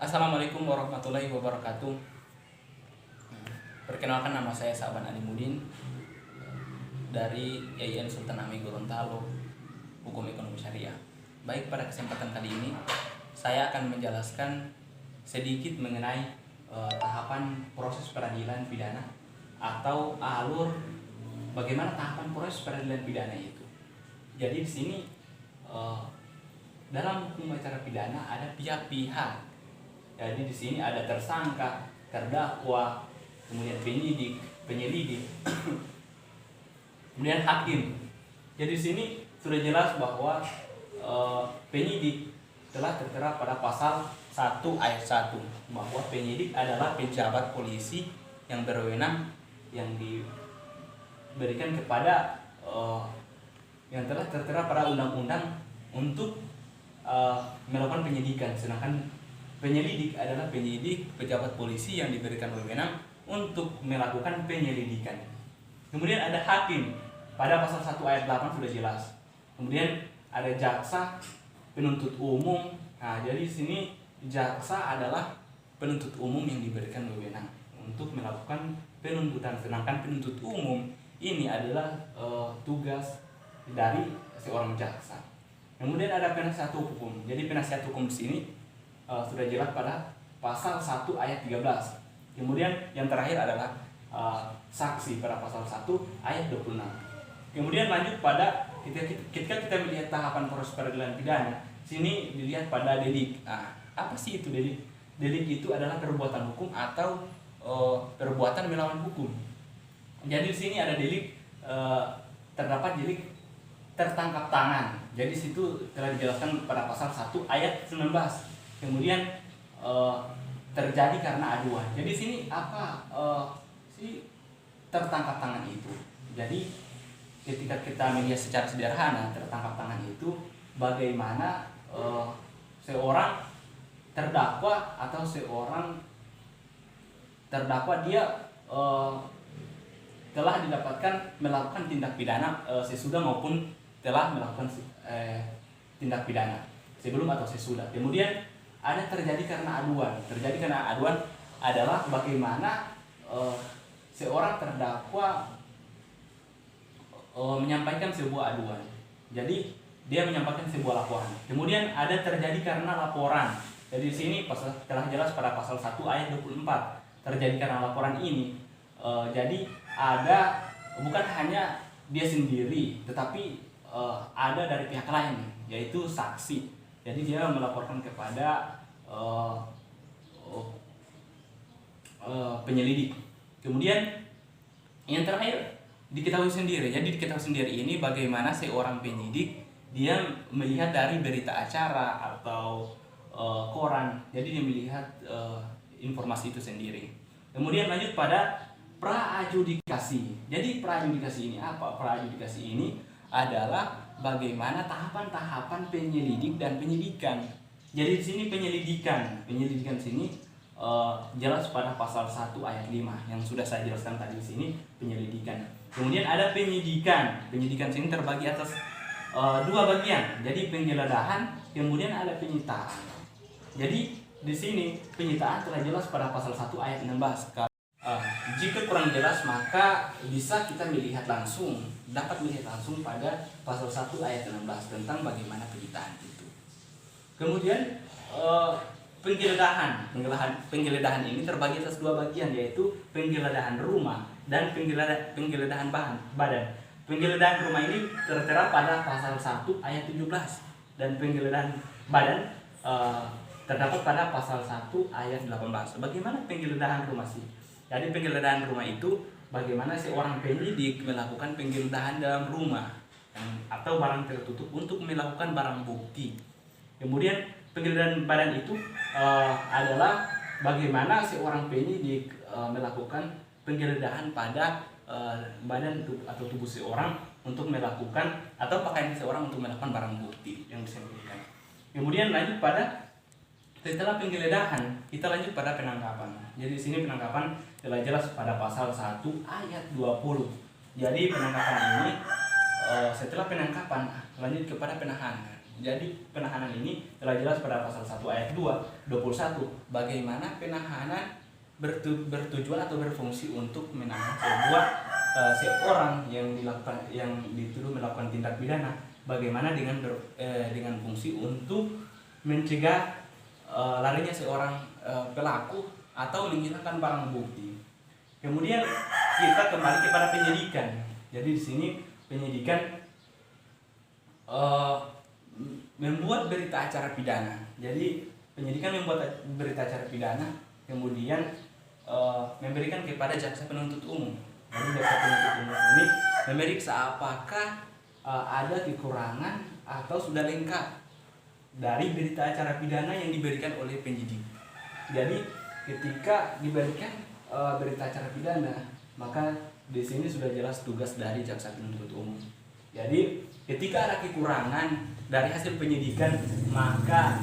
Assalamualaikum warahmatullahi wabarakatuh. Perkenalkan, nama saya Saban Alimudin dari YIN Sultan Hamid Gorontalo, Hukum Ekonomi Syariah. Baik, pada kesempatan kali ini saya akan menjelaskan sedikit mengenai tahapan proses peradilan pidana atau alur bagaimana tahapan proses peradilan pidana itu. Jadi di sini dalam hukum acara pidana ada pihak-pihak. Jadi di sini ada tersangka, terdakwa, kemudian penyidik, penyelidik, kemudian hakim. Jadi di sini sudah jelas bahwa penyidik telah tertera pada pasal 1 ayat 1 bahwa penyidik adalah pejabat polisi yang berwenang yang diberikan kepada yang telah tertera pada undang-undang untuk melakukan penyidikan, sedangkan penyelidik adalah penyidik pejabat polisi yang diberikan wewenang untuk melakukan penyelidikan. Kemudian ada hakim pada pasal 1 ayat 8 sudah jelas. Kemudian ada jaksa, penuntut umum. Nah, jadi di sini jaksa adalah penuntut umum yang diberikan wewenang untuk melakukan penuntutan, sedangkan penuntut umum ini adalah tugas dari seorang jaksa. Kemudian ada penasihat hukum. Jadi penasihat hukum di sini sudah jelas pada pasal 1 ayat 13. Kemudian yang terakhir adalah saksi pada pasal 1 ayat 26. Kemudian lanjut pada ketika kita melihat tahapan proses peradilan pidana, sini dilihat pada delik. Nah, apa sih itu delik? Delik itu adalah perbuatan hukum atau perbuatan melawan hukum. Jadi di sini ada delik, terdapat delik tertangkap tangan. Jadi situ telah dijelaskan pada pasal 1 ayat 19. Kemudian terjadi karena aduan. Jadi sini apa si tertangkap tangan itu? Jadi ketika kita melihat secara sederhana, tertangkap tangan itu bagaimana seorang terdakwa atau seorang terdakwa dia telah didapatkan melakukan tindak pidana sesudah maupun telah melakukan tindak pidana sebelum atau sesudah. Kemudian ada terjadi karena aduan. Terjadi karena aduan adalah bagaimana seorang terdakwa menyampaikan sebuah aduan. Jadi dia menyampaikan sebuah laporan. Kemudian ada terjadi karena laporan. Jadi di sini telah jelas pada pasal 1 ayat 24. Terjadi karena laporan ini. Jadi ada bukan hanya dia sendiri, tetapi ada dari pihak lain, yaitu saksi. Jadi dia melaporkan kepada penyelidik. Kemudian yang terakhir diketahui sendiri. Jadi diketahui sendiri ini bagaimana seorang penyidik dia melihat dari berita acara atau koran. Jadi dia melihat informasi itu sendiri. Kemudian lanjut pada praadjudikasi. Jadi praadjudikasi ini apa? Praadjudikasi ini adalah bagaimana tahapan-tahapan penyelidik dan penyidikan. Jadi di sini penyelidikan sini jelas pada pasal 1 ayat 5 yang sudah saya jelaskan tadi di sini penyelidikan. Kemudian ada penyidikan. Penyidikan sini terbagi atas dua bagian. Jadi penggeledahan, kemudian ada penyitaan. Jadi di sini penyitaan telah jelas pada pasal 1 ayat 16. Jika kurang jelas maka bisa kita dapat melihat langsung pada pasal 1 ayat 16 tentang bagaimana penyitaan itu. Kemudian penggeledahan ini terbagi atas dua bagian, yaitu penggeledahan rumah dan penggeledahan badan. Penggeledahan rumah ini tertera pada pasal 1 ayat 17 dan penggeledahan badan terdapat pada pasal 1 ayat 18. Bagaimana penggeledahan rumah sih? Jadi penggeledahan rumah itu bagaimana seorang penyidik melakukan penggeledahan dalam rumah atau barang tertutup untuk melakukan barang bukti. Kemudian penggeledahan badan itu adalah bagaimana seorang penyidik melakukan penggeledahan pada badan atau tubuh seorang untuk melakukan atau pakaian seorang untuk melakukan barang bukti yang disembunyikan. Kemudian lanjut pada setelah penggeledahan, kita lanjut pada penangkapan. Jadi di sini penangkapan telah jelas pada pasal 1 ayat 20. Jadi penangkapan ini setelah penangkapan lanjut kepada penahanan. Jadi penahanan ini telah jelas pada pasal 1 ayat 21 bagaimana penahanan bertujuan atau berfungsi untuk menahan seorang yang dituduh melakukan tindak pidana, bagaimana dengan fungsi untuk mencegah larinya seorang pelaku atau menghilangkan barang bukti. Kemudian kita kembali kepada penyidikan. Jadi di sini penyidikan membuat berita acara pidana. Jadi penyidikan membuat berita acara pidana, kemudian memberikan kepada jaksa penuntut umum. Jadi jaksa penuntut umum ini memeriksa apakah ada kekurangan atau sudah lengkap dari berita acara pidana yang diberikan oleh penyidik. Jadi ketika diberikan berita acara pidana, maka di sini sudah jelas tugas dari jaksa penuntut umum. Jadi ketika ada kekurangan dari hasil penyidikan, maka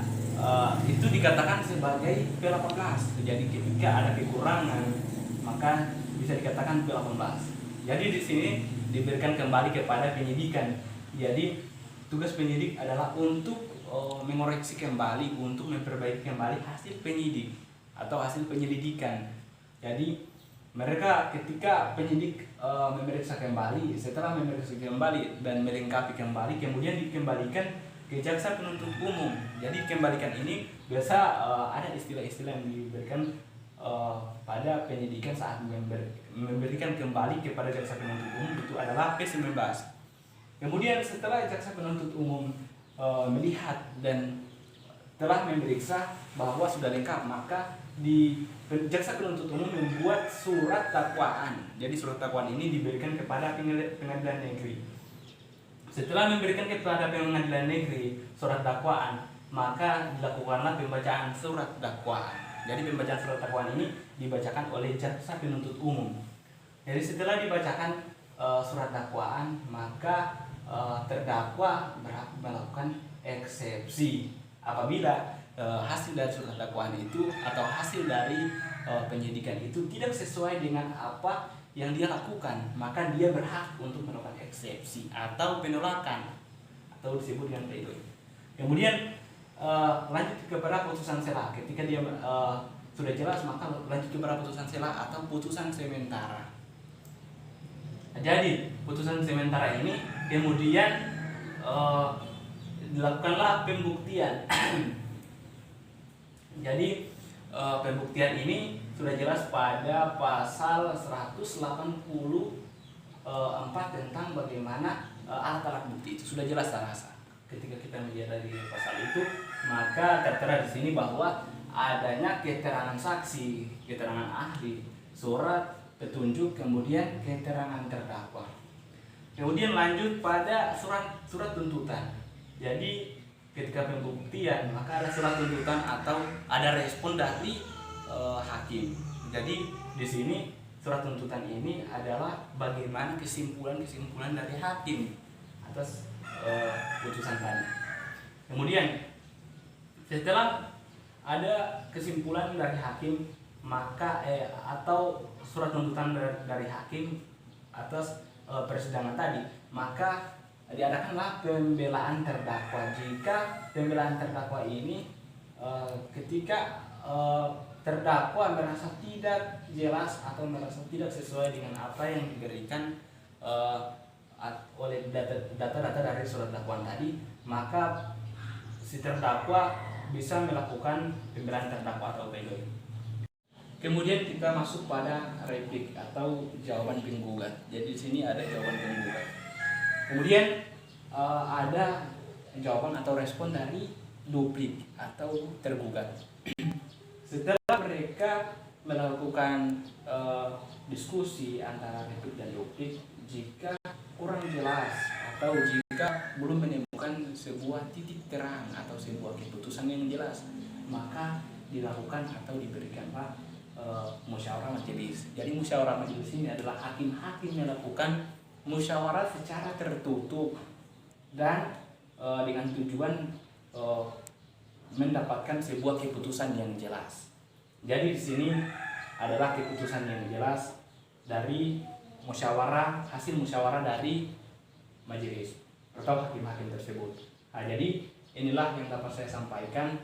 itu dikatakan sebagai P18. Jadi ketika ada kekurangan, maka bisa dikatakan P18. Jadi di sini diberikan kembali kepada penyidikan. Jadi tugas penyidik adalah untuk mengoreksi kembali, untuk memperbaiki kembali hasil penyidik atau hasil penyelidikan. Jadi mereka ketika penyidik memeriksa kembali, setelah memeriksa kembali dan melengkapi kembali, kemudian dikembalikan ke jaksa penuntut umum. Jadi kembalikan ini biasa ada istilah-istilah yang diberikan pada penyidikan saat memberikan kembali kepada jaksa penuntut umum, itu adalah P19. Kemudian setelah jaksa penuntut umum melihat dan telah memeriksa bahwa sudah lengkap, maka jaksa penuntut umum membuat surat dakwaan. Jadi surat dakwaan ini diberikan kepada pengadilan negeri. Setelah memberikan kepada pengadilan negeri surat dakwaan, maka dilakukanlah pembacaan surat dakwaan. Jadi pembacaan surat dakwaan ini dibacakan oleh jaksa penuntut umum. Jadi setelah dibacakan surat dakwaan, maka terdakwa berhak melakukan eksepsi apabila hasil dari surat dakwaan itu atau hasil dari penyidikan itu tidak sesuai dengan apa yang dia lakukan, maka dia berhak untuk melakukan eksepsi atau penolakan atau disebut dengan pledoi. Kemudian lanjut kepada putusan sela. Ketika dia sudah jelas, maka lanjut kepada putusan sela atau putusan sementara. Jadi putusan sementara ini kemudian dilakukanlah pembuktian. Jadi pembuktian ini sudah jelas pada pasal 184 tentang bagaimana alat-alat bukti itu sudah jelas terasa. Ketika kita melihat dari pasal itu, maka tertera di sini bahwa adanya keterangan saksi, keterangan ahli, surat petunjuk, kemudian keterangan terdakwa. Kemudian lanjut pada surat tuntutan. Jadi ketika pembuktian, maka ada surat tuntutan atau ada respon dari hakim. Jadi di sini surat tuntutan ini adalah bagaimana kesimpulan dari hakim atas putusan tadi. Kemudian setelah ada kesimpulan dari hakim, maka atau surat tuntutan dari hakim atas persidangan tadi, maka diadakanlah pembelaan terdakwa. Jika pembelaan terdakwa ini ketika terdakwa merasa tidak jelas atau merasa tidak sesuai dengan apa yang diberikan oleh data-data dari surat dakwaan tadi, maka si terdakwa bisa melakukan pembelaan terdakwa atau pledoi. Kemudian kita masuk pada replik atau jawaban penggugat. Jadi di sini ada jawaban penggugat. Kemudian ada jawaban atau respon dari duplik atau tergugat. Setelah mereka melakukan diskusi antara replik dan duplik, jika kurang jelas atau jika belum menemukan sebuah titik terang atau sebuah keputusan yang jelas, maka dilakukan atau diberikanlah musyawarah majelis. Jadi musyawarah majelis ini adalah hakim-hakim melakukan musyawarah secara tertutup dan dengan tujuan mendapatkan sebuah keputusan yang jelas. Jadi di sini adalah keputusan yang jelas dari hasil musyawarah dari majelis atau hakim-hakim tersebut. Nah, jadi Inilah yang dapat saya sampaikan.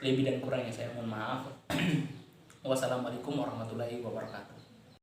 Lebih dan kurangnya saya mohon maaf. Wassalamualaikum warahmatullahi wabarakatuh.